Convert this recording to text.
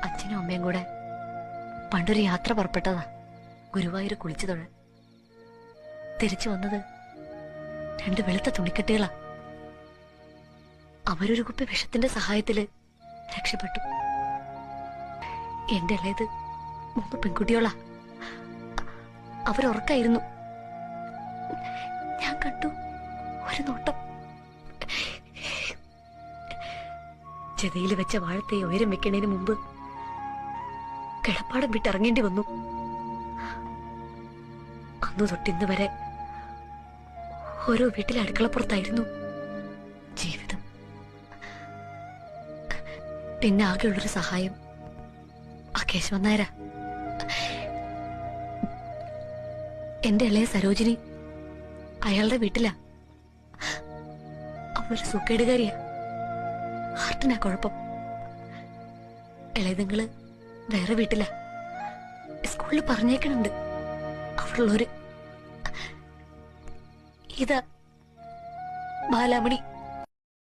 അച്ഛനും അമ്മയും കൂടെ പണ്ടൊരു യാത്ര പുറപ്പെട്ടതാ, ഗുരുവായൂർ കുളിച്ചു തൊഴ. തിരിച്ചു വന്നത് 2 വെളുത്ത തുണിക്കെട്ടുകളാ. അവരൊരു കുപ്പി വിഷത്തിന്റെ സഹായത്തില് രക്ഷപ്പെട്ടു. എന്റെ ഇളയത് 3 പെൺകുട്ടികളാ. അവരുറക്കായിരുന്നു. ഞാൻ കണ്ടു ഒരു നോട്ടം. ചെതയിൽ വെച്ച വാഴത്തെ ഉയരം വെക്കണതിന് മുമ്പ് കിടപ്പാടം വിട്ടിറങ്ങേണ്ടി വന്നു. അന്നു തൊട്ടിന്ന് വരെ ഓരോ വീട്ടിലെ അടുക്കളപ്പുറത്തായിരുന്നു ജീവിതം. പിന്നെ ആകെയുള്ളൊരു സഹായം ആ കേശവൻ നായരാ. എന്റെ ഇളയ സരോജിനി അയാളുടെ വീട്ടിലാ. അവര് സുഖേടുകാരിയാ, ഹാർട്ടിനാ കുഴപ്പം. ഇളയതുങ്ങള് വേറെ വീട്ടിലാ, സ്കൂളിൽ പറഞ്ഞേക്കണുണ്ട്. അവിടുള്ളവര് ഇതാ ബാലാമണി.